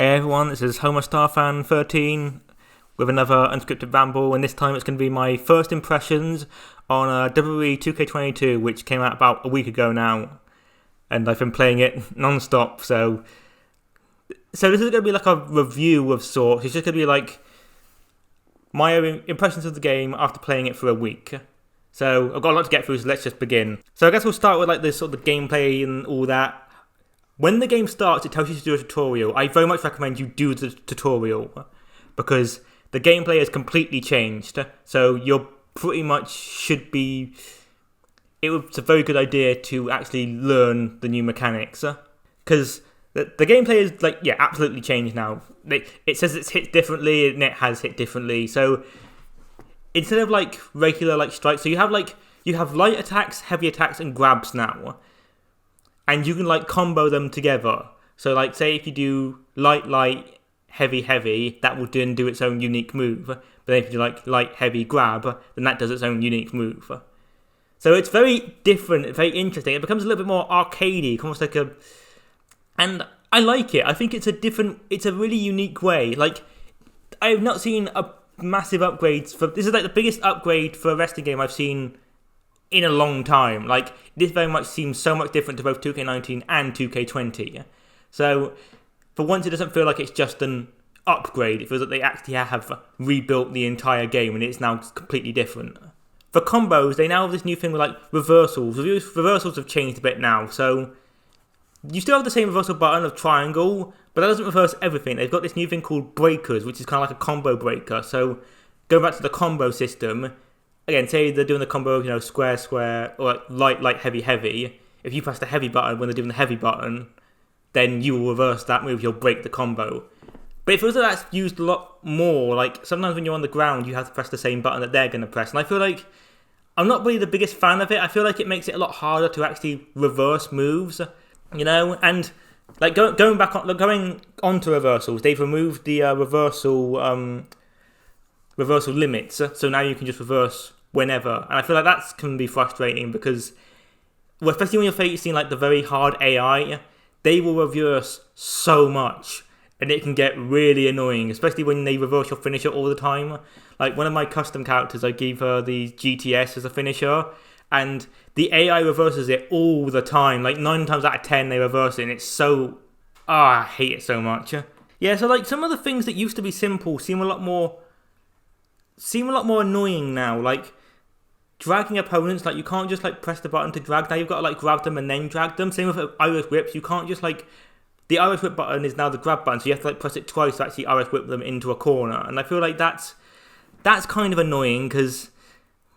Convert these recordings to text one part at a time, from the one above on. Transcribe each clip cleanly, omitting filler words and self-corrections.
Hey everyone, this is Homer Starfan 13 with another Unscripted Ramble, and this time it's going to be my first impressions on WWE 2K22, which came out about a week ago now, and I've been playing it non-stop, so this is going to be like a review of sorts. It's just going to be like my impressions of the game after playing it for a week. So I've got a lot to get through, so let's just begin. So I guess we'll start with like this sort of the gameplay and all that. When the game starts, it tells you to do a tutorial. I very much recommend you do the tutorial because the gameplay has completely changed. So you're pretty much should be... It's a very good idea to actually learn the new mechanics because the gameplay is like, yeah, absolutely changed now. It says it's hit differently and it has hit differently. So instead of like regular like strikes, so you have light attacks, heavy attacks, and grabs now. And you can like combo them together. So like say if you do light, heavy, that will then do its own unique move. But then if you do like light, heavy, grab, then that does its own unique move. So it's very different, very interesting. It becomes a little bit more arcadey, almost like and I like it. I think it's a really unique way. Like, I have not seen a massive upgrade this is like the biggest upgrade for a wrestling game I've seen in a long time. Like, this very much seems so much different to both 2K19 and 2K20. So, for once, it doesn't feel like it's just an upgrade. It feels like they actually have rebuilt the entire game and it's now completely different. For combos, they now have this new thing with like reversals. Reversals have changed a bit now. So, you still have the same reversal button of triangle, but that doesn't reverse everything. They've got this new thing called breakers, which is kind of like a combo breaker. So, going back to the combo system, again, say they're doing the combo, square, or light, heavy. If you press the heavy button when they're doing the heavy button, then you will reverse that move, you'll break the combo. But it feels like that's used a lot more. Like, sometimes when you're on the ground, you have to press the same button that they're going to press. And I feel like I'm not really the biggest fan of it. I feel like it makes it a lot harder to actually reverse moves, And like going on to reversals, they've removed the reversal limits, so now you can just reverse whenever, and I feel like that can be frustrating because, well, especially when you're facing like the very hard AI, they will reverse so much, and it can get really annoying, especially when they reverse your finisher all the time. Like one of my custom characters, I gave her the GTS as a finisher, and the AI reverses it all the time. Like 9 times out of 10 they reverse it, and it's so... I hate it so much. Yeah, so like some of the things that used to be simple seem a lot more annoying now. Like dragging opponents, like you can't just like press the button to drag. Now you've got to like grab them and then drag them. Same with Irish whips. You can't just like... The Irish whip button is now the grab button, so you have to like press it twice to actually Irish whip them into a corner. And I feel like that's kind of annoying because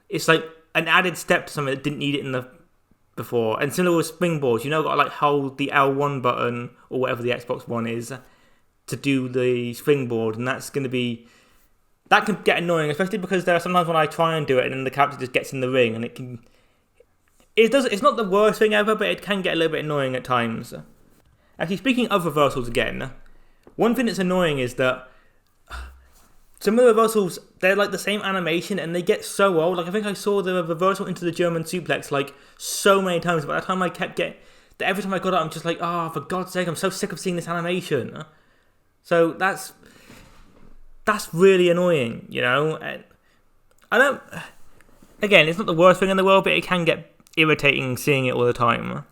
it's like an added step to something that didn't need it before. And similar with springboards, got to like hold the L1 button or whatever the Xbox One is to do the springboard, and that can get annoying, especially because there are sometimes when I try and do it and then the character just gets in the ring, and it's not the worst thing ever, but it can get a little bit annoying at times. Actually, speaking of reversals again, one thing that's annoying is that some of the reversals, they're like the same animation and they get so old. Like I think I saw the reversal into the German suplex like so many times, but by the time I kept every time I got it, I'm just like, for God's sake, I'm so sick of seeing this animation. So that's really annoying, I don't... Again, it's not the worst thing in the world, but it can get irritating seeing it all the time.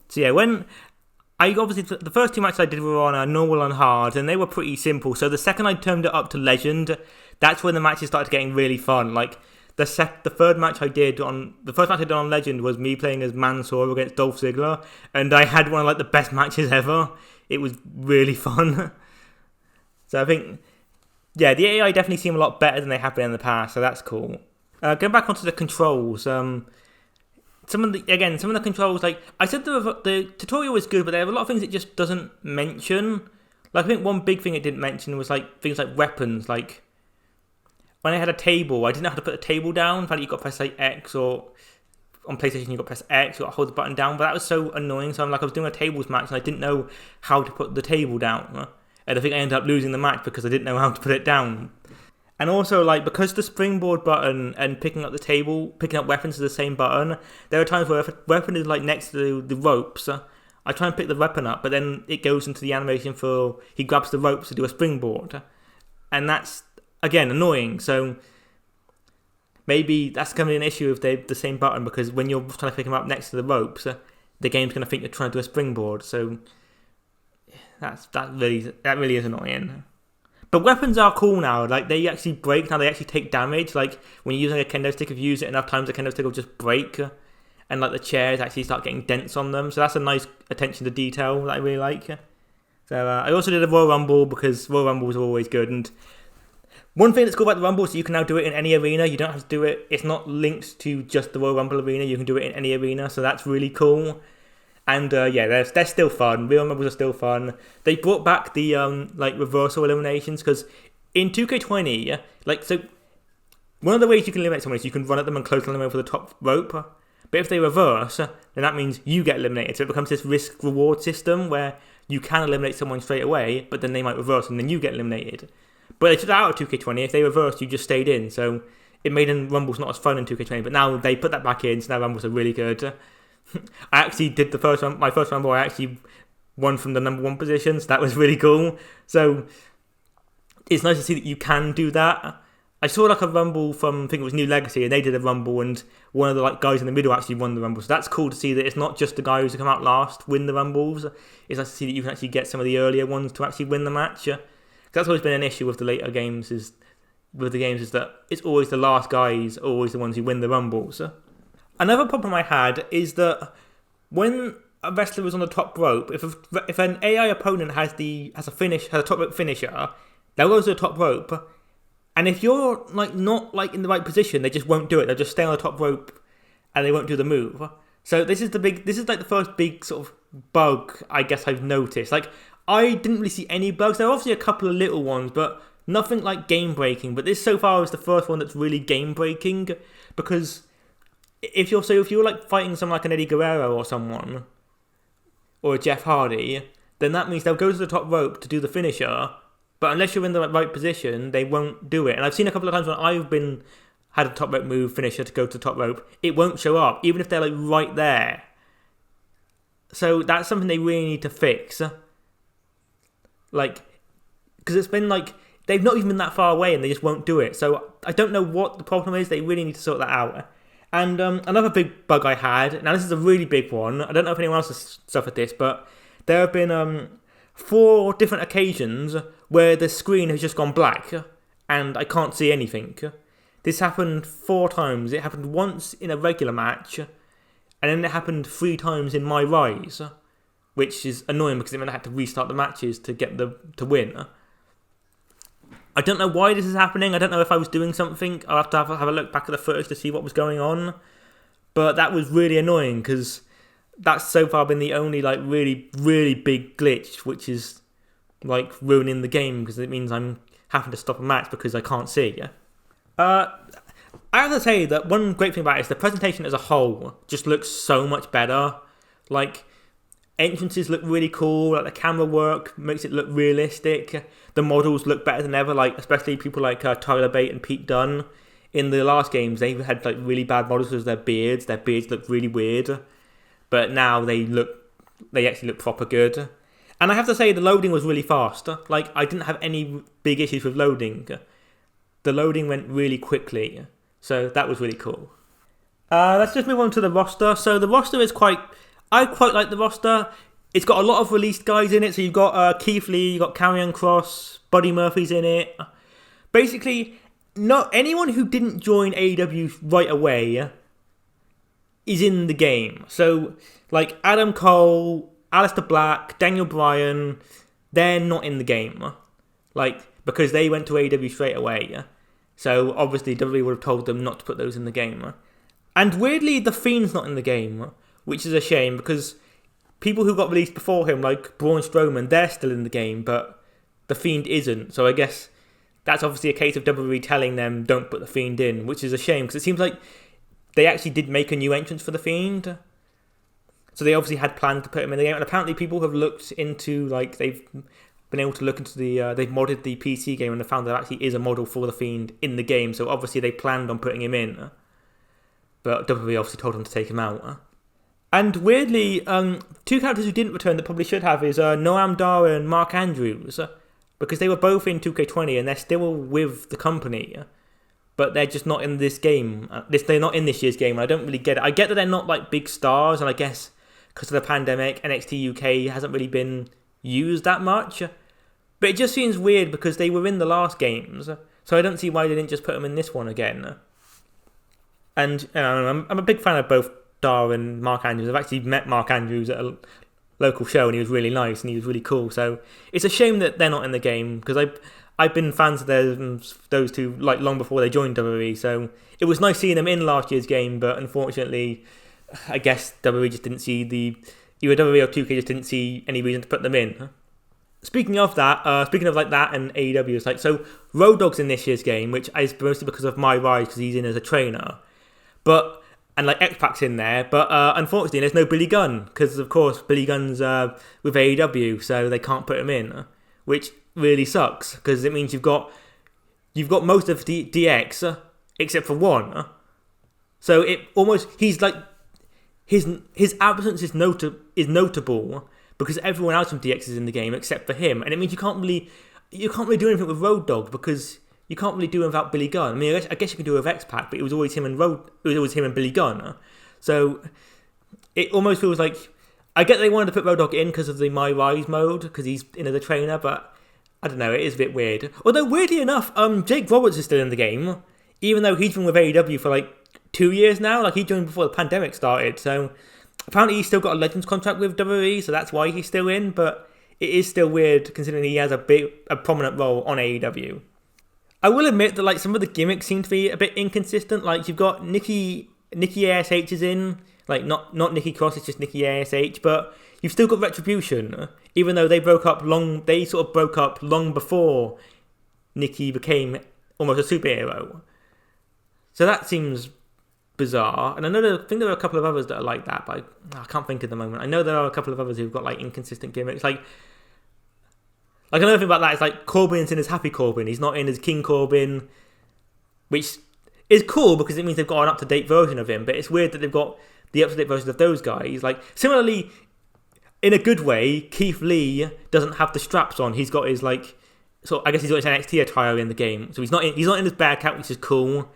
So yeah, the first 2 matches I did were on normal and hard, and they were pretty simple. So the second I turned it up to legend, that's when the matches started getting really fun. Like the first match I did on legend was me playing as Mansoor against Dolph Ziggler, and I had one of like the best matches ever. It was really fun. So I think, yeah, the AI definitely seem a lot better than they have been in the past, so that's cool. Going back onto the controls, some of the controls, like I said, the tutorial was good, but there are a lot of things it just doesn't mention. Like I think one big thing it didn't mention was like things like weapons. Like when I had a table, I didn't know how to put a table down. In fact, you got to press like X, or on PlayStation you got to press X or hold the button down. But that was so annoying. So I was doing a tables match and I didn't know how to put the table down. And I think I ended up losing the match because I didn't know how to put it down. And also, like, because the springboard button and picking up weapons is the same button, there are times where if a weapon is, like, next to the ropes, I try and pick the weapon up, but then it goes into the animation for he grabs the ropes to do a springboard. And that's, again, annoying. So maybe that's going to be an issue if they're the same button, because when you're trying to pick him up next to the ropes, the game's going to think you're trying to do a springboard. So that really is annoying. But weapons are cool now. Like, they actually break now. They actually take damage. Like, when you're using a kendo stick, if you use it enough times, the kendo stick will just break. And, like, the chairs actually start getting dents on them. So that's a nice attention to detail that I really like. So I also did a Royal Rumble, because Royal Rumbles are always good. And one thing that's cool about the Rumble is you can now do it in any arena. You don't have to do it. It's not linked to just the Royal Rumble arena. You can do it in any arena. So that's really cool. And they're still fun. Real Rumbles are still fun. They brought back the reversal eliminations, because in 2K20, so one of the ways you can eliminate someone is you can run at them and close them over the top rope. But if they reverse, then that means you get eliminated. So it becomes this risk-reward system where you can eliminate someone straight away, but then they might reverse and then you get eliminated. But they took that out of 2K20. If they reversed, you just stayed in. So it made Rumbles not as fun in 2K20. But now they put that back in, so now Rumbles are really good. I actually did my first Rumble, I actually won from the number 1 position, so that was really cool. So it's nice to see that you can do that. I saw a Rumble from, I think it was New Legacy, and they did a Rumble, and one of the guys in the middle actually won the Rumble. So that's cool to see that it's not just the guys who come out last win the Rumbles. It's nice to see that you can actually get some of the earlier ones to actually win the match. That's always been an issue with the later games, is that it's always the last guys, always the ones who win the Rumbles. Another problem I had is that when a wrestler is on the top rope, if an AI opponent has a top rope finisher, they'll go to the top rope, and if you're not in the right position, they just won't do it. They'll just stay on the top rope, and they won't do the move. So this is the first big sort of bug I guess I've noticed. I didn't really see any bugs. There are obviously a couple of little ones, but nothing game breaking. But this so far is the first one that's really game breaking, because if you're fighting someone like an Eddie Guerrero or someone, or a Jeff Hardy, then that means they'll go to the top rope to do the finisher, but unless you're in the right position, they won't do it. And I've seen a couple of times when I've had a top rope move finisher to go to the top rope, it won't show up, even if they're right there. So that's something they really need to fix. Because it's been they've not even been that far away and they just won't do it. So I don't know what the problem is. They really need to sort that out. And another big bug I had, now this is a really big one, I don't know if anyone else has suffered this, but there have been 4 different occasions where the screen has just gone black and I can't see anything. This happened 4 times. It happened once in a regular match, and then it happened 3 times in My Rise, which is annoying because it meant I had to restart the matches to get to win. I don't know why this is happening. I don't know if I was doing something. I'll have to have a look back at the footage to see what was going on. But that was really annoying, because that's so far been the only really, really big glitch, which is ruining the game, because it means I'm having to stop a match because I can't see. I have to say that one great thing about it is the presentation as a whole just looks so much better. Entrances look really cool, the camera work makes it look realistic, the models look better than ever, especially people like Tyler Bate and Pete Dunne. In the last games, they had really bad models because their beards look really weird, but now they actually look proper good. And I have to say, the loading was really fast. I didn't have any big issues with loading. The loading went really quickly, so that was really cool. Let's just move on to the roster. So the roster is I quite like the roster. It's got a lot of released guys in it. So you've got Keith Lee, you've got Karrion Kross, Buddy Murphy's in it. Basically, not anyone who didn't join AEW right away is in the game. So, Adam Cole, Aleister Black, Daniel Bryan, they're not in the game. Because they went to AEW straight away. So, obviously, WWE would have told them not to put those in the game. And weirdly, The Fiend's not in the game, which is a shame, because people who got released before him, like Braun Strowman, they're still in the game, but The Fiend isn't. So I guess that's obviously a case of WWE telling them don't put The Fiend in, which is a shame, because it seems like they actually did make a new entrance for The Fiend. So they obviously had planned to put him in the game, and apparently people have looked into, they've been able to look into they've modded the PC game and they found there actually is a model for The Fiend in the game, so obviously they planned on putting him in. But WWE obviously told them to take him out. And weirdly, two characters who didn't return that probably should have is Noam Dar and Mark Andrews, because they were both in 2K20 and they're still with the company, but they're just not in this game. They're not in this year's game, and I don't really get it. I get that they're not like big stars, and I guess because of the pandemic, NXT UK hasn't really been used that much. But it just seems weird because they were in the last games, so I don't see why they didn't just put them in this one again. And I'm a big fan of both Dar and Mark Andrews. I've actually met Mark Andrews at a local show, and he was really nice and he was really cool. So it's a shame that they're not in the game, because I've been fans of those two like long before they joined WWE. So it was nice seeing them in last year's game, but unfortunately, I guess WWE just didn't see either WWE or 2K just didn't see any reason to put them in. Speaking of that and AEW, it's like, so Road Dogg's in this year's game, which is mostly because of My Rise, because he's in as a trainer. And like X-Pac's in there, but unfortunately there's no Billy Gunn, because of course Billy Gunn's with AEW, so they can't put him in, which really sucks, because it means you've got most of DX except for one. So it almost, he's like, his absence is notable because everyone else from DX is in the game except for him, and it means you can't really do anything with Road Dogg, because you can't really do it without Billy Gunn. I mean, I guess you can do it with X-Pac, but it was always him and Billy Gunn. So it almost feels like, I get they wanted to put Road Dogg in because of the My Rise mode, because he's in as a trainer, but I don't know, it is a bit weird. Although weirdly enough, Jake Roberts is still in the game, even though he's been with AEW for like 2 years now. Like, he joined before the pandemic started, so apparently he's still got a Legends contract with WWE, so that's why he's still in. But it is still weird considering he has a prominent role on AEW. I will admit that like some of the gimmicks seem to be a bit inconsistent. Like, you've got Nikki ASH is in, like not Nikki Cross, it's just Nikki ASH, but you've still got Retribution, even though they broke up long before Nikki became almost a superhero. So that seems bizarre. And I think there are a couple of others that are like that, but I can't think at the moment. I know there are a couple of others who've got like inconsistent gimmicks. Like another thing about that is like Corbin's in as Happy Corbin. He's not in as King Corbin, which is cool because it means they've got an up-to-date version of him. But it's weird that they've got the up-to-date versions of those guys. Like, similarly, in a good way, Keith Lee doesn't have the straps on. He's got his like, so I guess he's got his NXT attire in the game. So he's not in his Bearcat, which is cool.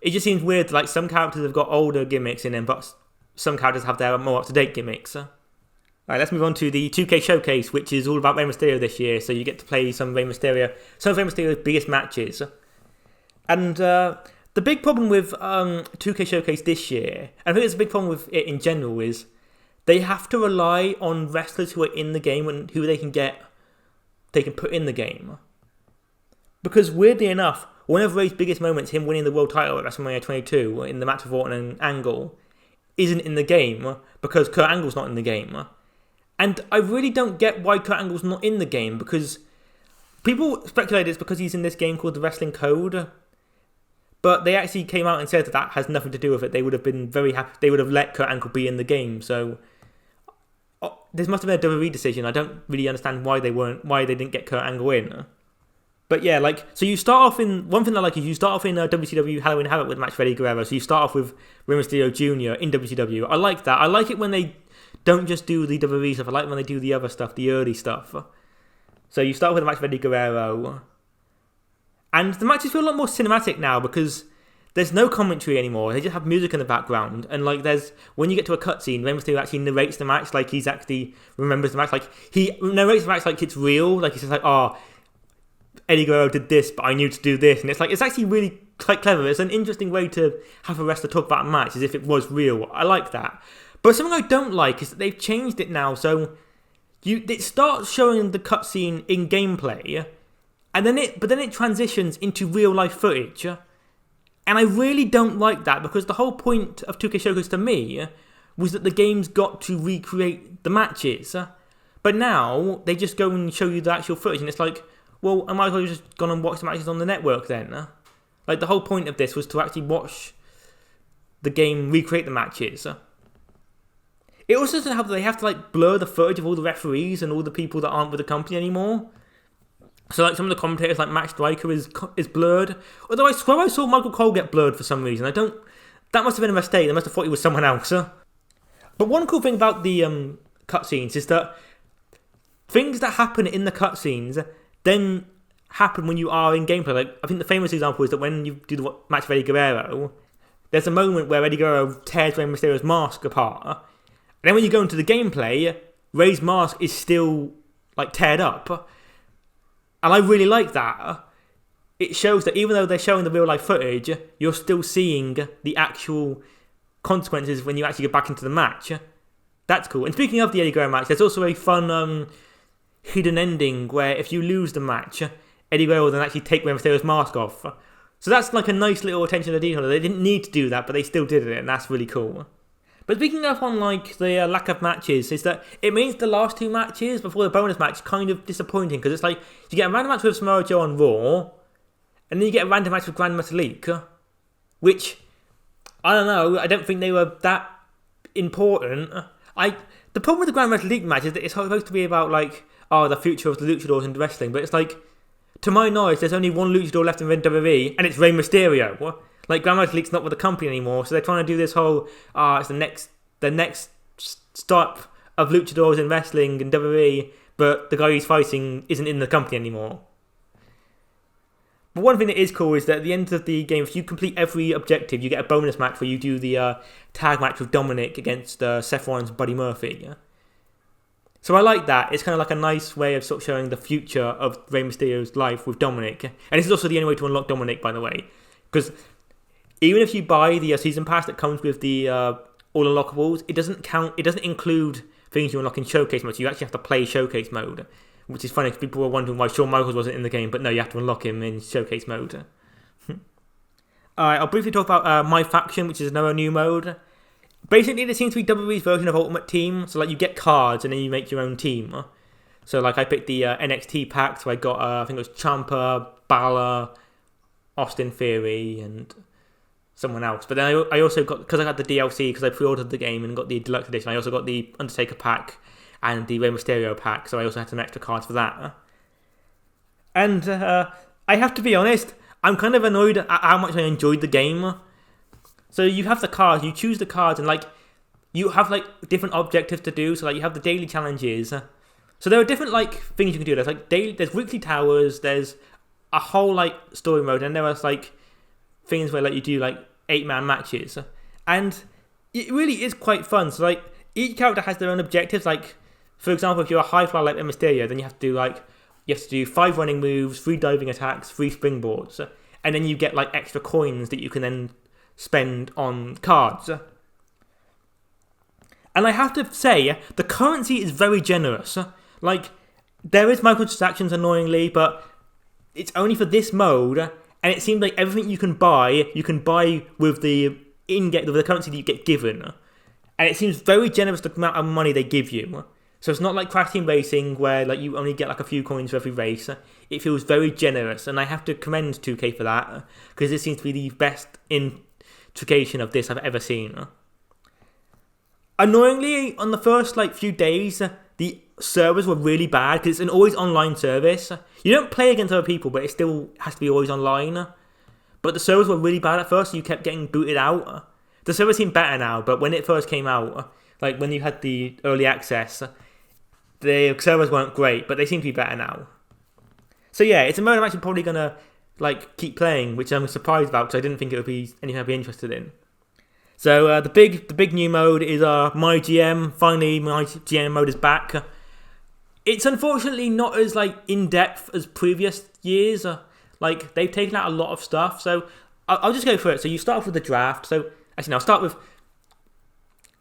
It just seems weird that like some characters have got older gimmicks in them, but some characters have their more up-to-date gimmicks. Alright, let's move on to the 2K Showcase, which is all about Rey Mysterio this year. So you get to play some of Rey Mysterio's biggest matches. And the big problem with 2K Showcase this year, and I think it's a big problem with it in general, is they have to rely on wrestlers who are in the game and who they can put in the game. Because weirdly enough, one of Rey's biggest moments, him winning the world title at WrestleMania 22 in the match with Orton and Angle, isn't in the game because Kurt Angle's not in the game. And I really don't get why Kurt Angle's not in the game, because people speculate it's because he's in this game called The Wrestling Code, but they actually came out and said that has nothing to do with it. They would have been very happy. They would have let Kurt Angle be in the game. So this must have been a WWE decision. I don't really understand why they didn't get Kurt Angle in. But yeah, like, so you start off in, one thing I like is you start off in WCW Halloween Havoc with a match for Eddie Guerrero. So you start off with Rey Mysterio Jr. in WCW. I like that. I like it when they don't just do the WWE stuff. I like when they do the other stuff, the early stuff. So you start with a match for Eddie Guerrero. And the matches feel a lot more cinematic now because there's no commentary anymore. They just have music in the background. And like when you get to a cutscene, Rey Mysterio actually narrates the match like he's actually remembers the match. Like he narrates the match like it's real. Like he's just like, Eddie Guerrero did this, but I knew to do this. And it's like, it's actually really quite clever. It's an interesting way to have a wrestler talk about a match as if it was real. I like that. But something I don't like is that they've changed it now. So it starts showing the cutscene in gameplay, and then it transitions into real life footage. And I really don't like that, because the whole point of 2K Showcase to me was that the game's got to recreate the matches. But now they just go and show you the actual footage, and it's like, well, I might as well just gone and watch the matches on the network then. Like, the whole point of this was to actually watch the game recreate the matches. It also doesn't have, they have to like blur the footage of all the referees and all the people that aren't with the company anymore. So like some of the commentators, like Max Striker, is blurred. Although I swear I saw Michael Cole get blurred for some reason. That must have been a mistake. They must have thought he was someone else. But one cool thing about the cutscenes is that things that happen in the cutscenes then happen when you are in gameplay. Like, I think the famous example is that when you do the match with Eddie Guerrero, there's a moment where Eddie Guerrero tears Rey Mysterio's mask apart. And then when you go into the gameplay, Rey's mask is still, like, teared up. And I really like that. It shows that even though they're showing the real-life footage, you're still seeing the actual consequences when you actually get back into the match. That's cool. And speaking of the Eddie Guerrero match, there's also a fun hidden ending where if you lose the match, Eddie Guerrero will then actually take Rey Mysterio's mask off. So that's like a nice little attention to detail. They didn't need to do that, but they still did it, and that's really cool. But speaking of on like the lack of matches, is that it means the last two matches before the bonus match kind of disappointing, because it's like you get a random match with Samoa Joe on Raw, and then you get a random match with Grand Metalik, which, I don't know, I don't think they were that important. The problem with the Grand Metalik match is that it's supposed to be about like, the future of the luchadors in wrestling, but it's like, to my knowledge, there's only one luchador left in WWE, and it's Rey Mysterio. Like, Grand Metalik's not with the company anymore, so they're trying to do this whole, it's the next stop of luchadors in wrestling in WWE, but the guy he's fighting isn't in the company anymore. But one thing that is cool is that at the end of the game, if you complete every objective, you get a bonus match where you do the tag match with Dominic against Seth Rollins and Buddy Murphy. Yeah? So I like that. It's kind of like a nice way of sort of showing the future of Rey Mysterio's life with Dominic. And this is also the only way to unlock Dominic, by the way. Because even if you buy the season pass that comes with the all unlockables, it doesn't count. It doesn't include things you unlock in showcase mode. So you actually have to play showcase mode, which is funny because people were wondering why Shawn Michaels wasn't in the game. But no, you have to unlock him in showcase mode. Alright, I'll briefly talk about My Faction, which is another new mode. Basically, it seems to be WWE's version of Ultimate Team. So like you get cards and then you make your own team. So like I picked the NXT pack. So I got I think it was Ciampa, Balor, Austin Theory, and someone else. But then I also got, because I got the DLC, because I pre-ordered the game and got the deluxe edition, I also got the Undertaker pack and the Rey Mysterio pack, so I also had some extra cards for that. And I have to be honest, I'm kind of annoyed at how much I enjoyed the game. So you have the cards, you choose the cards, and like you have like different objectives to do. So like you have the daily challenges. So there are different like things you can do. There's like there's weekly towers, there's a whole like story mode, and there are like things where like you do like 8-man matches, and it really is quite fun. So like each character has their own objectives. Like for example, if you're a high flyer like Mysterio, then you have to do 5 running moves, 3 diving attacks, 3 springboards, and then you get like extra coins that you can then spend on cards. And I have to say, the currency is very generous. Like there is microtransactions annoyingly, but it's only for this mode. And it seems like everything you can buy with the currency that you get given. And it seems very generous the amount of money they give you. So it's not like Crash Team Racing where like you only get like a few coins for every race. It feels very generous, and I have to commend 2K for that, because this seems to be the best integration of this I've ever seen. Annoyingly, on the first like few days, the servers were really bad because it's an always online service. You don't play against other people, but it still has to be always online. But the servers were really bad at first, so you kept getting booted out. The servers seem better now, but when it first came out, like when you had the early access, the servers weren't great, but they seem to be better now. So yeah, it's a mode I'm actually probably gonna like keep playing, which I'm surprised about because I didn't think it would be anything I'd be interested in. So the big new mode is My GM. Finally, My GM mode is back. It's unfortunately not as like in depth as previous years. Like they've taken out a lot of stuff. So I'll just go through it. So you start off with the draft. So actually, I'll start with.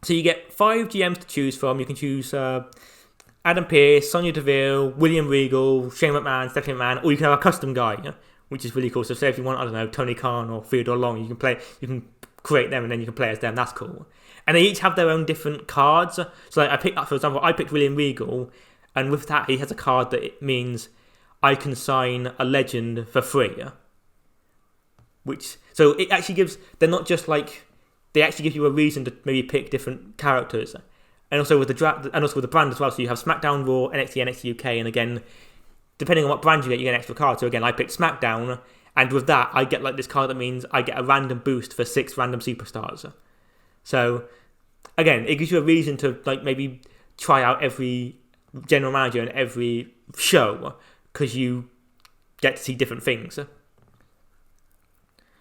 So you get 5 GMs to choose from. You can choose Adam Pearce, Sonya Deville, William Regal, Shane McMahon, Stephanie McMahon, or you can have a custom guy, which is really cool. So say if you want, I don't know, Tony Khan or Theodore Long, you can create them and then you can play as them. That's cool. And they each have their own different cards. So like I picked William Regal, and with that he has a card that it means I can sign a legend for free. So it actually gives, they're not just like, they actually give you a reason to maybe pick different characters. And also with the draft, and also with the brand as well. So you have SmackDown, Raw, NXT, NXT UK, and again, depending on what brand you get an extra card. So again, I picked SmackDown, and with that, I get like this card that means I get a random boost for 6 random superstars. So again, it gives you a reason to like maybe try out every general manager in every show because you get to see different things.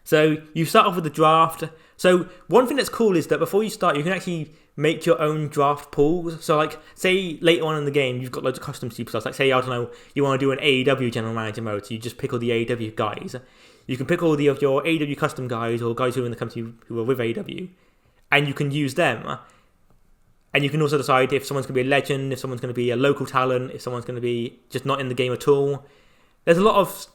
So you start off with the draft. So one thing that's cool is that before you start, you can actually make your own draft pools. So like, say later on in the game, you've got loads of custom superstars. Like say, I don't know, you want to do an AEW general manager mode, so you just pick all the AEW guys. You can pick all of your AEW custom guys or guys who are in the company who are with AEW, and you can use them. And you can also decide if someone's going to be a legend, if someone's going to be a local talent, if someone's going to be just not in the game at all. There's a lot of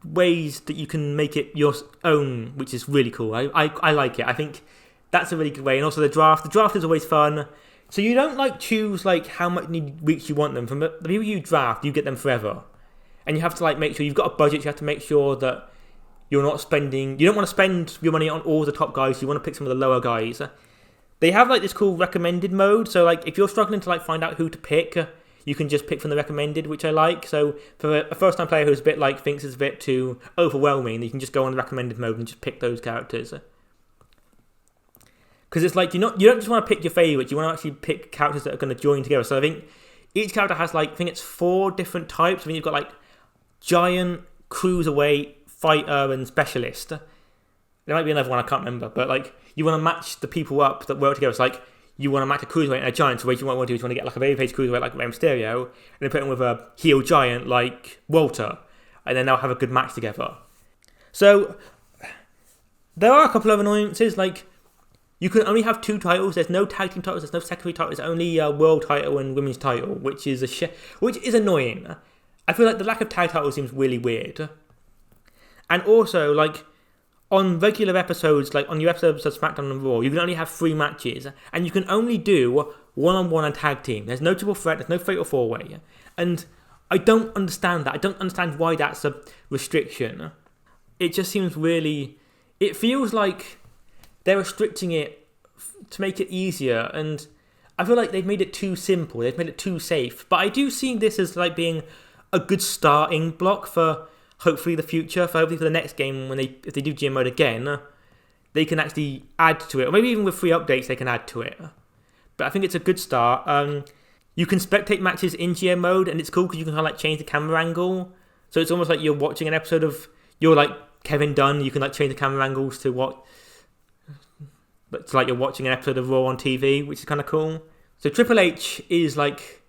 ways that you can make it your own, which is really cool. I like it. I think that's a really good way. And also the draft is always fun. So you don't like choose like how many weeks you want them. From the people you draft, you get them forever. And you have to like make sure you've got a budget. You have to make sure that you don't want to spend your money on all the top guys. You want to pick some of the lower guys. They have like this cool recommended mode. So like if you're struggling to like find out who to pick, you can just pick from the recommended, which I like. So for a first-time player who's a bit like thinks it's a bit too overwhelming, you can just go on the recommended mode and just pick those characters. Because it's like you don't just want to pick your favourites. You want to actually pick characters that are going to join together. So I think each character has like, I think it's 4 different types. I think you've got like giant, cruiserweight, fighter, and specialist. There might be another one I can't remember, but like you want to match the people up that work together. It's like you want to match a cruiserweight and a giant. So what you want to do is you want to get like a babyface cruiserweight like Rey Mysterio, and then put him with a heel giant like Walter, and then they'll have a good match together. So there are a couple of annoyances. Like you can only have 2 titles. There's no tag team titles. There's no secondary titles. There's only a world title and women's title, which is which is annoying. I feel like the lack of tag titles seems really weird. And also, like, on regular episodes, like on your episodes of SmackDown and Raw, you can only have 3 matches, and you can only do one-on-one and tag team. There's no triple threat, there's no fatal 4-way. And I don't understand that. I don't understand why that's a restriction. It just seems really... It feels like they're restricting it to make it easier, and I feel like they've made it too simple. They've made it too safe. But I do see this as like being a good starting block for hopefully the future, for hopefully for the next game, if they do GM mode again, they can actually add to it, or maybe even with free updates they can add to it. But I think it's a good start. You can spectate matches in GM mode, and it's cool because you can kind of like change the camera angle, so it's almost like you're watching an episode of, you're like Kevin Dunn, you can like change the camera angles to what, but it's like you're watching an episode of Raw on TV, which is kind of cool. So Triple H is like,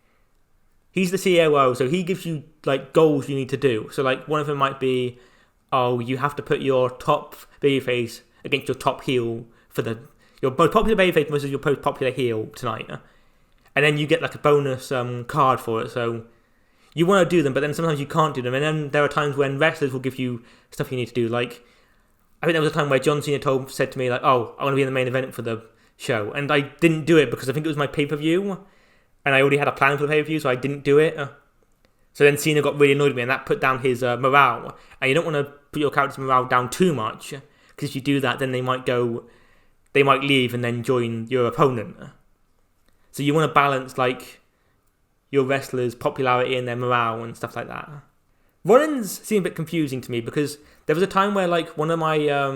he's the COO, so he gives you like goals you need to do. So like one of them might be, you have to put your top babyface against your top heel for your most popular babyface versus your most popular heel tonight. And then you get like a bonus card for it. So you want to do them, but then sometimes you can't do them. And then there are times when wrestlers will give you stuff you need to do. Like I think there was a time where John Cena said to me like, I want to be in the main event for the show, and I didn't do it because I think it was my pay-per-view. And I already had a plan for the pay-per-view, so I didn't do it. So then Cena got really annoyed with me, and that put down his morale. And you don't want to put your character's morale down too much, because if you do that, then they might leave and then join your opponent. So you want to balance like your wrestlers' popularity and their morale and stuff like that. Run-ins seem a bit confusing to me, because there was a time where like one of my, I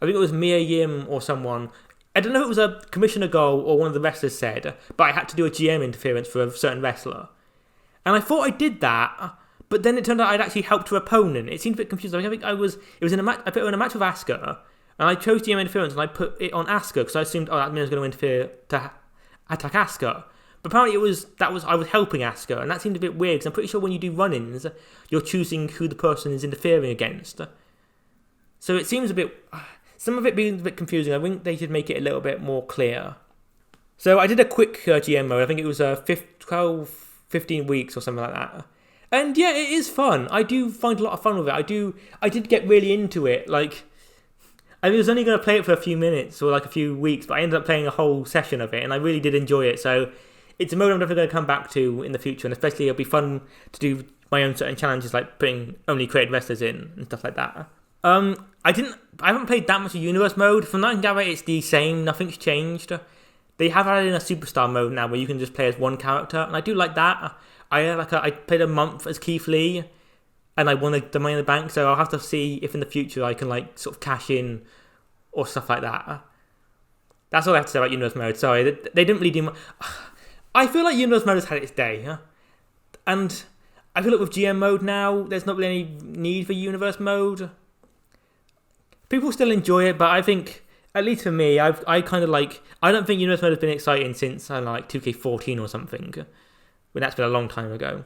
think it was Mia Yim or someone, I don't know if it was a commissioner goal or one of the wrestlers said, but I had to do a GM interference for a certain wrestler. And I thought I did that, but then it turned out I'd actually helped her opponent. It seemed a bit confusing. I think it was in a match, I put her in a match with Asuka, and I chose GM interference, and I put it on Asuka, because I assumed, that means I was going to interfere to attack Asuka. But apparently I was helping Asuka, and that seemed a bit weird, because I'm pretty sure when you do run-ins, you're choosing who the person is interfering against. So it seems some of it being a bit confusing. I think they should make it a little bit more clear. So I did a quick GM mode. I think it was 15 weeks or something like that. And yeah, it is fun. I do find a lot of fun with it. I did get really into it. Like, I was only going to play it for a few minutes or like a few weeks, but I ended up playing a whole session of it, and I really did enjoy it. So it's a mode I'm definitely going to come back to in the future, and especially it'll be fun to do my own certain challenges, like putting only created wrestlers in and stuff like that. I haven't played that much of Universe mode. From that I can gather, it's the same. Nothing's changed. They have added in a Superstar mode now where you can just play as one character, and I do like that. I played a month as Keith Lee, and I won the Money in the Bank, so I'll have to see if in the future I can like sort of cash in or stuff like that. That's all I have to say about Universe Mode. Sorry, they didn't really do much. I feel like Universe Mode has had its day, and I feel like with GM Mode now, there's not really any need for Universe Mode. People still enjoy it, but I think, at least for me, I kind of like... I don't think Universe Mode has been exciting since, I don't know, like 2K14 or something, when that's been a long time ago.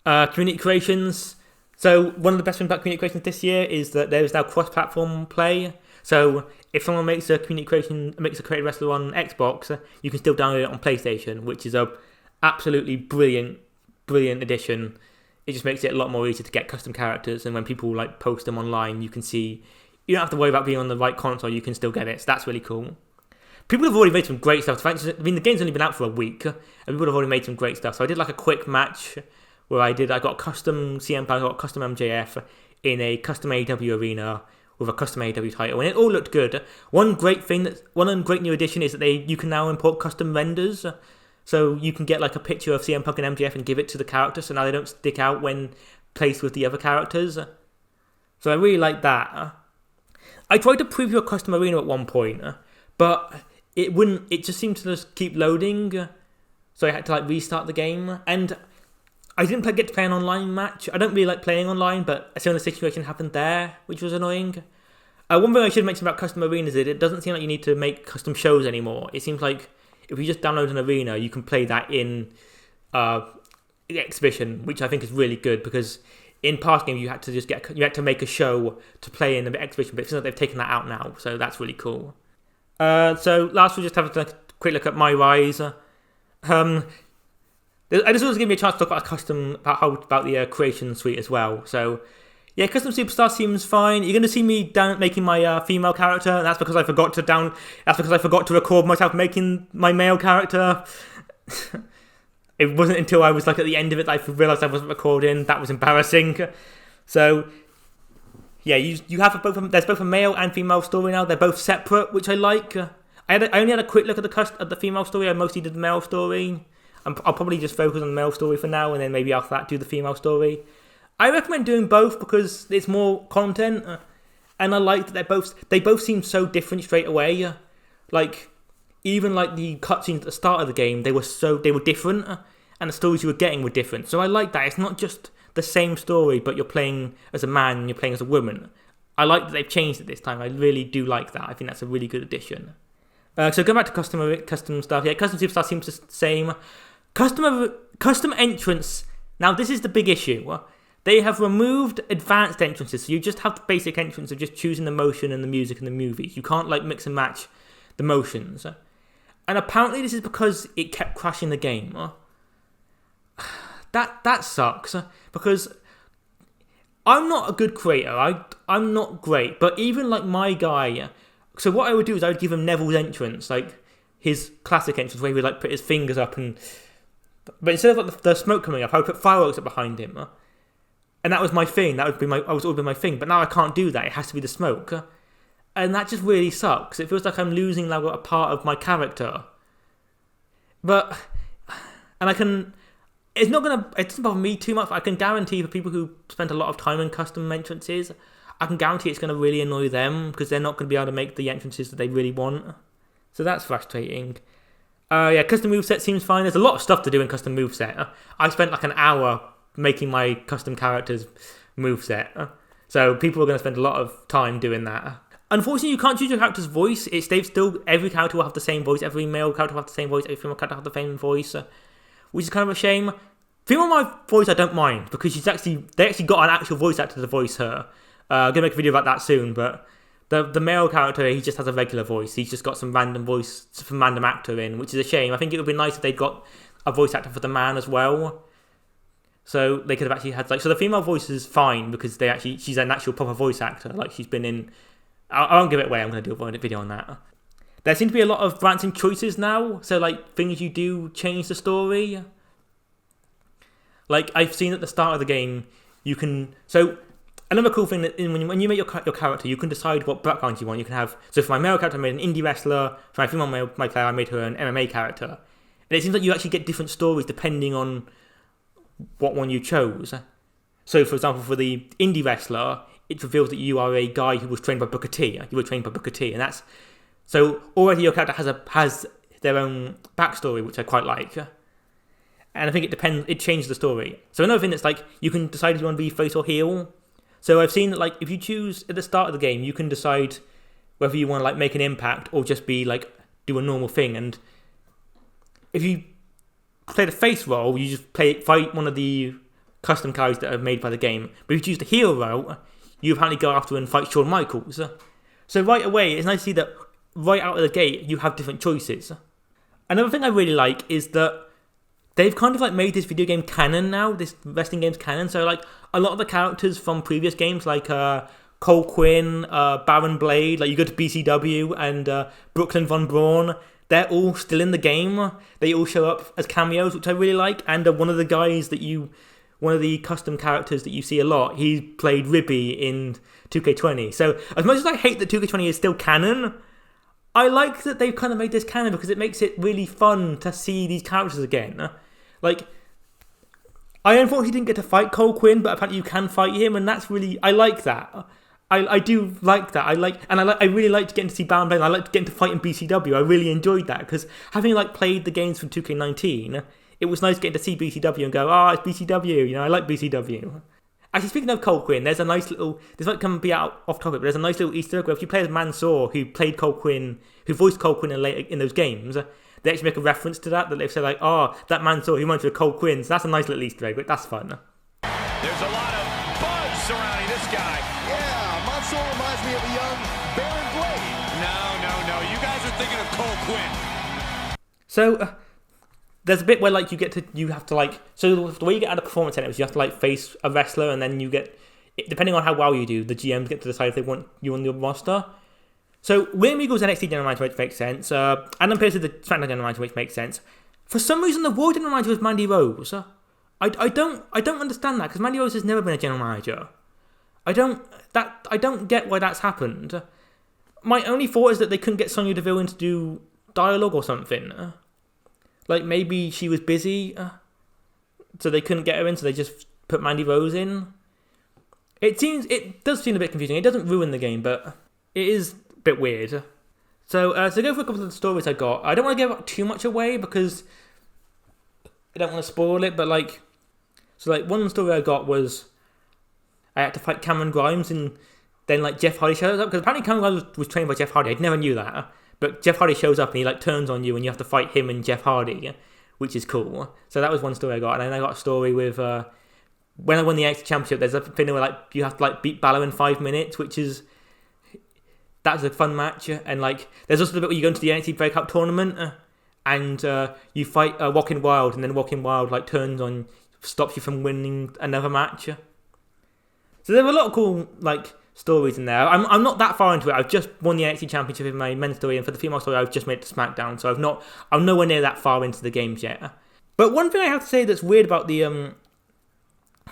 Community creations. So one of the best things about community creations this year is that there is now cross-platform play. So if someone makes a creative wrestler on Xbox, you can still download it on PlayStation, which is a absolutely brilliant addition. It just makes it a lot more easy to get custom characters, and when people like post them online, you can see. You don't have to worry about being on the right console. You can still get it. So that's really cool. People have already made some great stuff. I mean, the game's only been out for a week, and people have already made some great stuff. So I did like a quick match where I got a custom CM Punk, I got a custom MJF in a custom AEW arena with a custom AEW title, and it all looked good. One great new addition is that you can now import custom renders, so you can get like a picture of CM Punk and MJF and give it to the character, so now they don't stick out when placed with the other characters. So I really like that. I tried to preview a custom arena at one point, but it wouldn't. It just seemed to just keep loading, so I had to like restart the game, and I didn't get to play an online match. I don't really like playing online, but a similar situation happened there, which was annoying. One thing I should mention about custom arenas is it doesn't seem like you need to make custom shows anymore. It seems like if you just download an arena, you can play that in the exhibition, which I think is really good, because in past games you had to make a show to play in the exhibition, but it seems like they've taken that out now, so that's really cool. So last we'll just have a quick look at My Rise. This also gave me a chance to talk about the creation suite as well. So yeah, Custom Superstar seems fine. You're going to see me making my female character, and that's because I forgot to record myself making my male character. It wasn't until I was like at the end of it that I realised I wasn't recording. That was embarrassing. So yeah, you have there's both a male and female story now. They're both separate, which I like. I only had a quick look at the female story. I mostly did the male story. I'll probably just focus on the male story for now, and then maybe after that do the female story. I recommend doing both because it's more content, and I like that they both seem so different straight away. Like even like the cutscenes at the start of the game, they were different, and the stories you were getting were different. So I like that. It's not just the same story, but you're playing as a man and you're playing as a woman. I like that they've changed it this time. I really do like that. I think that's a really good addition. So go back to custom stuff. Yeah, Custom Superstar seems the same. Custom entrance. Now this is the big issue. They have removed advanced entrances, so you just have the basic entrance of just choosing the motion and the music and the movies. You can't like mix and match the motions. And apparently this is because it kept crashing the game. That sucks, because I'm not a good creator. I'm not great, but even like my guy. So what I would do is I would give him Neville's entrance, like his classic entrance where he would like put his fingers up but instead of like the smoke coming up, I would put fireworks up behind him, and that was my thing. That would be my thing. But now I can't do that. It has to be the smoke, and that just really sucks. It feels like I'm losing like a part of my character. But it doesn't bother me too much. I can guarantee for people who spent a lot of time in custom entrances, I can guarantee it's going to really annoy them because they're not going to be able to make the entrances that they really want. So that's frustrating. Yeah, custom moveset seems fine. There's a lot of stuff to do in custom moveset. I spent like an hour making my custom character's moveset. So people are going to spend a lot of time doing that. Unfortunately, you can't choose your character's voice. Every character will have the same voice. Every male character will have the same voice. Every female character will have the same voice, which is kind of a shame. Female my voice I don't mind because they actually got an actual voice actor to voice her. I'm going to make a video about that soon, but the male character, he just has a regular voice. He's just got some random voice from random actor in, which is a shame. I think it would be nice if they'd got a voice actor for the man as well. So they could have actually had so the female voice is fine because she's an actual proper voice actor. Like she's been in. I won't give it away. I'm going to do a video on that. There seem to be a lot of branching choices now. So like things you do change the story. Like I've seen at the start of the game, you can. So another cool thing that when you make your character, you can decide what background you want. You can have. So for my male character, I made an indie wrestler. For my female my player, I made her an MMA character. And it seems like you actually get different stories depending on what one you chose. So for example, for the indie wrestler, it reveals that you are a guy who was trained by Booker T. You were trained by Booker T, and that's So already your character has their own backstory, which I quite like. And I think it changes the story. So another thing that's like, you can decide if you want to be face or heel. So I've seen that like, if you choose at the start of the game, you can decide whether you want to like make an impact or just be like, do a normal thing. And if you play the face role, you just fight one of the custom characters that are made by the game. But if you choose the heel role, you apparently go after and fight Shawn Michaels. So right away, it's nice to see that right out of the gate, you have different choices. Another thing I really like is that they've kind of like made this video game canon now, this wrestling game's canon. So like a lot of the characters from previous games, like Cole Quinn, Baron Blade, like you go to BCW and Brooklyn Von Braun, they're all still in the game. They all show up as cameos, which I really like. And one of the custom characters that you see a lot, he played Ribby in 2K20. So as much as I hate that 2K20 is still canon, I like that they've kind of made this canon because it makes it really fun to see these characters again. Like, I unfortunately didn't get to fight Cole Quinn, but apparently you can fight him, and that's really, I like that. I do like that. I really liked getting to see Baron Blade. I liked getting to fight in BCW. I really enjoyed that because having like played the games from 2K19, it was nice getting to see BCW and go, it's BCW. You know, I like BCW. Actually, speaking of Cole Quinn, there's a nice little, this might come be out off topic, but there's a nice little Easter egg where if you play as Mansoor, who played Cole Quinn, who voiced Cole Quinn in those games, they actually make a reference to that they say like, that Mansoor, he went to Cole Quinn. So that's a nice little Easter egg, but that's fun. There's a lot of buzz surrounding this guy. Yeah, Mansoor reminds me of a young Baron Blade. No, you guys are thinking of Cole Quinn. So, there's a bit where like you have to like, so the way you get out of performance centers, you have to like face a wrestler, and then you get, depending on how well you do, the GMs get to decide if they want you on the roster. So William Regal's NXT general manager, which makes sense. Adam Pearce is the SmackDown general manager, which makes sense. For some reason, the Raw general manager was Mandy Rose. I don't understand that because Mandy Rose has never been a general manager. I don't get why that's happened. My only thought is that they couldn't get Sonya Deville in to do dialogue or something. Like, maybe she was busy, so they couldn't get her in, so they just put Mandy Rose in. It does seem a bit confusing. It doesn't ruin the game, but it is a bit weird. So to go for a couple of the stories I got, I don't want to give too much away because I don't want to spoil it, but one story I got was I had to fight Cameron Grimes, and then like Jeff Hardy shows up, because apparently Cameron Grimes was trained by Jeff Hardy. I never knew that. But Jeff Hardy shows up and he like turns on you and you have to fight him and Jeff Hardy, which is cool. So that was one story I got. And then I got a story with when I won the NXT Championship, there's a thing where like you have to like beat Balor in 5 minutes, that's a fun match. And like there's also the bit where you go into the NXT Breakout Tournament and you fight Walking Wild, and then Walking Wild like turns on, stops you from winning another match. So there were a lot of cool like stories in there. I'm not that far into it. I've just won the NXT Championship in my men's story, and for the female story, I've just made it to SmackDown, so I'm nowhere near that far into the games yet. But one thing I have to say that's weird about the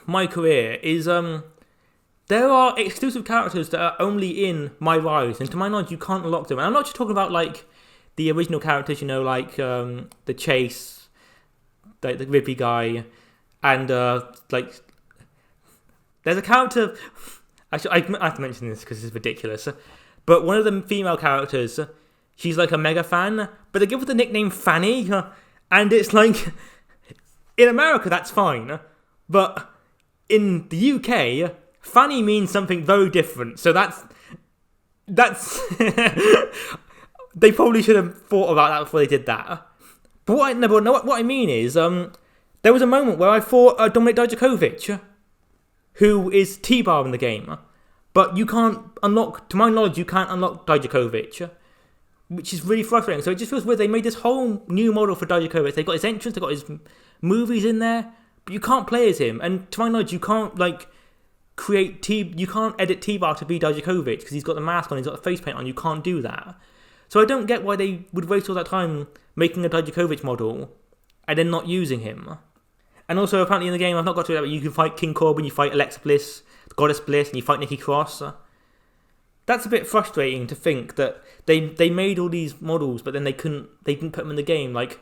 my career is there are exclusive characters that are only in My Rise, and to my knowledge, you can't unlock them. And I'm not just talking about like the original characters, you know, like the Chase, like the Rippy guy, and like there's a character. Actually, I have to mention this because it's ridiculous. But one of the female characters, she's like a mega fan, but they give her the nickname Fanny, and it's like, in America that's fine, but in the UK, Fanny means something very different. So that's they probably should have thought about that before they did that. But what I mean is, there was a moment where I fought Dominik Dijakovic, who is T-Bar in the game, but you can't unlock, to my knowledge, you can't unlock Dijakovic, which is really frustrating. So it just feels weird. They made this whole new model for Dijakovic. They got his entrance, they got his movies in there, but you can't play as him. And to my knowledge, you can't like you can't edit T-Bar to be Dijakovic because he's got the mask on, he's got the face paint on. You can't do that. So I don't get why they would waste all that time making a Dijakovic model and then not using him. And also, apparently in the game, I've not got to that, but you can fight King Corbin, you fight Alexa Bliss, Goddess Bliss, and you fight Nikki Cross. That's a bit frustrating to think that they made all these models, but then they didn't put them in the game. Like,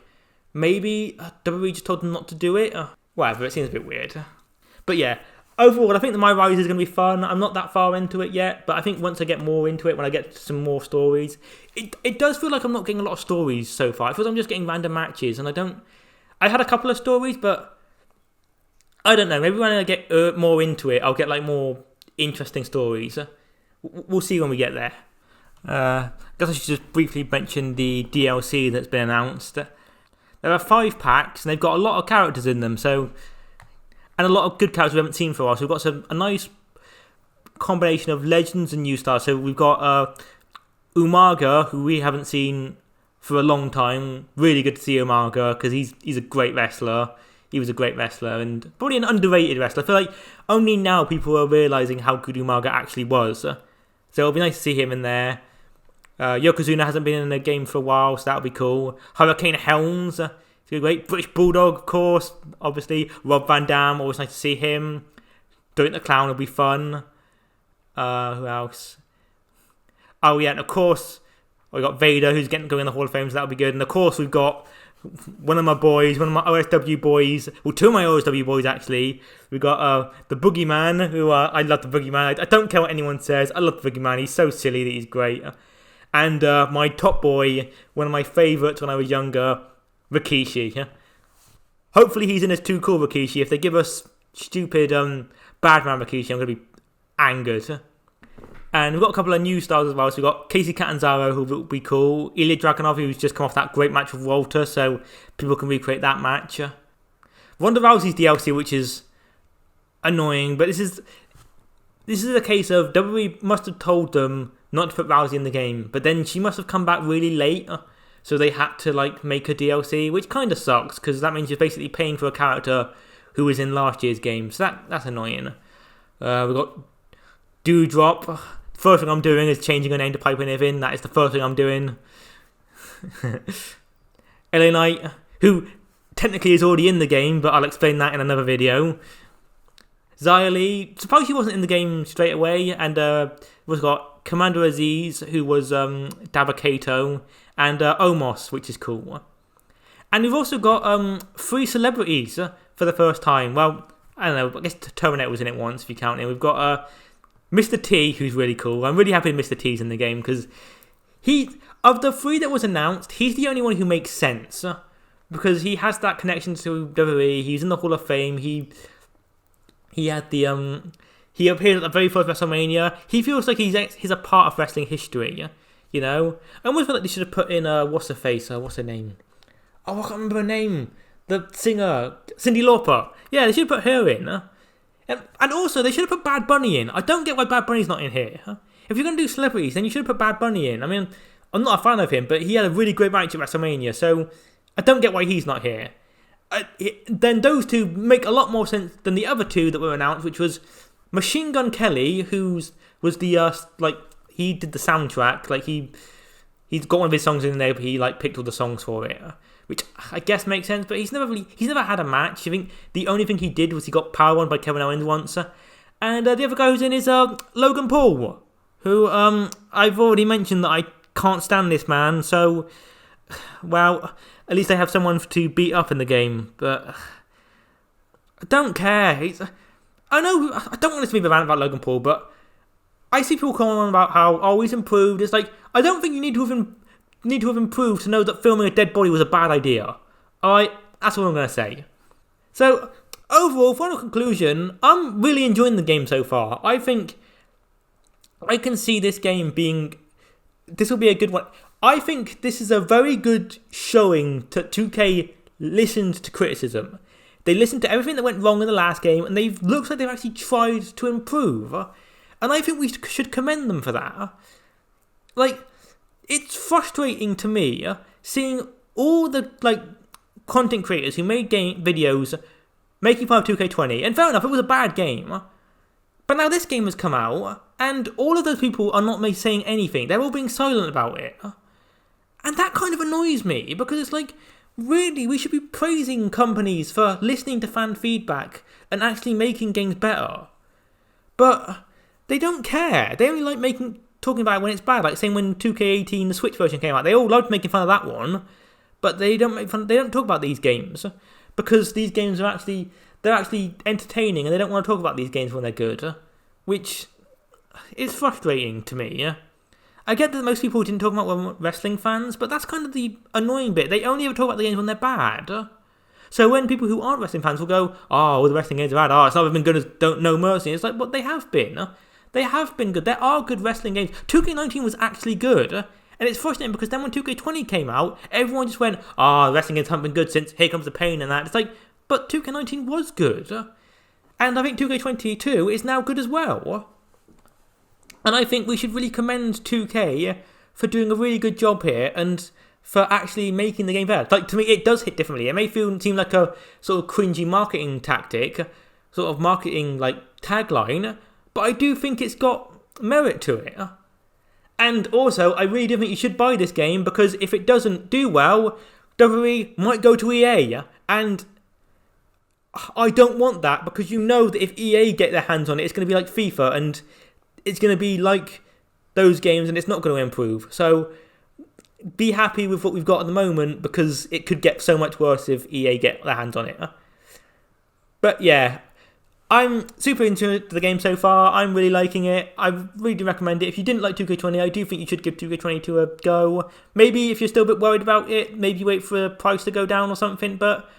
maybe WWE just told them not to do it? Whatever, it seems a bit weird. But yeah, overall, I think the My Rise is going to be fun. I'm not that far into it yet, but I think once I get more into it, when I get some more stories, it does feel like I'm not getting a lot of stories so far. It feels like I'm just getting random matches, and I had a couple of stories, but I don't know. Maybe when I get more into it, I'll get like more interesting stories. We'll see when we get there. I guess I should just briefly mention the DLC that's been announced. There are 5 packs, and they've got a lot of characters in them, and a lot of good characters we haven't seen for a while. So we've got a nice combination of legends and new stars. So we've got Umaga, who we haven't seen for a long time. Really good to see Umaga, because he's a great wrestler. He was a great wrestler, and probably an underrated wrestler. I feel like only now people are realising how good Umaga actually was. So it'll be nice to see him in there. Yokozuna hasn't been in a game for a while, so that'll be cool. Hurricane Helms, he's great. British Bulldog, of course, obviously. Rob Van Dam, always nice to see him. Doink the Clown will be fun. Who else? Oh yeah, and of course, we got Vader, who's going in the Hall of Fame, so that'll be good. And of course, we've got one of my OSW boys, well, 2 of my OSW boys actually. We got the Boogeyman, who I love the Boogeyman. I don't care what anyone says, I love the Boogeyman. He's so silly that he's great. And my top boy, one of my favourites when I was younger, Rikishi. Hopefully he's in as Too Cool Rikishi. If they give us stupid Badman Rikishi, I'm going to be angered. And we've got a couple of new stars as well. So we've got Casey Catanzaro, who will be cool. Ilya Dragunov, who's just come off that great match with Walter, so people can recreate that match. Ronda Rousey's DLC, which is annoying, but this is a case of WWE must have told them not to put Rousey in the game, but then she must have come back really late, so they had to make a DLC, which kind of sucks, because that means you're basically paying for a character who was in last year's game, so that's annoying. We've got Doudrop. First thing I'm doing is changing her name to Piper Niven. That is the first thing I'm doing. LA Knight, who technically is already in the game, but I'll explain that in another video. Xia Li, surprised she wasn't in the game straight away. And we've got Commander Aziz, who was Dabakato, and Omos, which is cool. And we've also got 3 celebrities for the first time. Well, I don't know, I guess Terminator was in it once if you count it. We've got Mr. T, who's really cool. I'm really happy Mr. T's in the game, because of the 3 that was announced, he's the only one who makes sense, because he has that connection to WWE. He's in the Hall of Fame. He had the he appeared at the very first WrestleMania. He feels like he's a part of wrestling history, you know. I almost feel like they should have put in what's her name? Oh, I can't remember her name. The singer, Cyndi Lauper. Yeah, they should have put her in. And also, they should have put Bad Bunny in. I don't get why Bad Bunny's not in here. If you're going to do celebrities, then you should have put Bad Bunny in. I mean, I'm not a fan of him, but he had a really great match at WrestleMania, so I don't get why he's not here. Then those 2 make a lot more sense than the other 2 that were announced, which was Machine Gun Kelly, who was the, he did the soundtrack. He's got one of his songs in there, but he, picked all the songs for it. Which I guess makes sense, but he's never had a match. I think the only thing he did was he got power-bombed by Kevin Owens once. And the other guy who's in is Logan Paul, who I've already mentioned that I can't stand this man, so, well, at least I have someone to beat up in the game, but I don't care. I know, I don't want this to be a rant about Logan Paul, but I see people calling on about how, he's improved. It's I don't think you need to have improved to know that filming a dead body was a bad idea. Alright, that's all I'm going to say. So, overall, final conclusion, I'm really enjoying the game so far. I think I can see this game this will be a good one. I think this is a very good showing that 2K listened to criticism. They listened to everything that went wrong in the last game, and looks like they've actually tried to improve. And I think we should commend them for that. It's frustrating to me seeing all the content creators who made videos making fun of 2K20, and fair enough, it was a bad game, but now this game has come out, and all of those people are not saying anything. They're all being silent about it, and that kind of annoys me, because it's really, we should be praising companies for listening to fan feedback and actually making games better, but they don't care. They only talking about it when it's bad, saying when 2K18 the Switch version came out, they all loved making fun of that one, but they don't talk about these games, because these games are actually, they're actually entertaining and they don't want to talk about these games when they're good, which is frustrating to me. I get that most people didn't talk about when we're wrestling fans, but that's kind of the annoying bit. They only ever talk about the games when they're bad. So when people who aren't wrestling fans will go, oh, well, the wrestling games are bad, oh, it's never been good as No Mercy. It's like, well, they have been. They have been good. There are good wrestling games. 2K19 was actually good. And it's frustrating because then when 2K20 came out, everyone just went, wrestling games haven't been good since Here Comes the Pain and that. It's like, but 2K19 was good. And I think 2K22 is now good as well. And I think we should really commend 2K for doing a really good job here and for actually making the game better. Like, to me, it does hit differently. It may seem like a sort of cringy marketing tactic, sort of marketing, like, tagline, but I do think it's got merit to it. And also, I really do think you should buy this game, because if it doesn't do well, WWE might go to EA. And I don't want that, because you know that if EA get their hands on it, it's going to be like FIFA, and it's going to be like those games, and it's not going to improve. So be happy with what we've got at the moment, because it could get so much worse if EA get their hands on it. But yeah, I'm super into the game so far. I'm really liking it. I really do recommend it. If you didn't like 2K20, I do think you should give 2K22 a go. Maybe if you're still a bit worried about it, maybe wait for the price to go down or something, but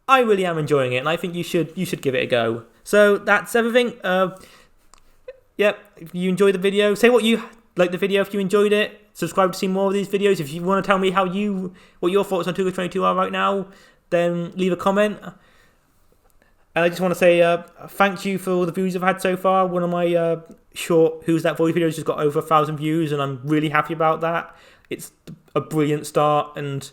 I really am enjoying it, and I think you should give it a go. So that's everything. Yep, if you enjoyed the video, say what you liked the video if you enjoyed it. Subscribe to see more of these videos. If you want to tell me what your thoughts on 2K22 are right now, then leave a comment. And I just want to say thank you for all the views I've had so far. One of my short Who's That Voice videos just got over 1,000 views, and I'm really happy about that. It's a brilliant start, and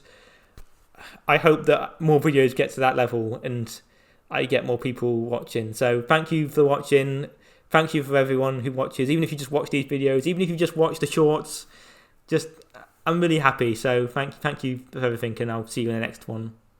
I hope that more videos get to that level and I get more people watching. So thank you for watching. Thank you for everyone who watches, even if you just watch these videos, even if you just watch the shorts. I'm really happy. So thank you for everything, and I'll see you in the next one.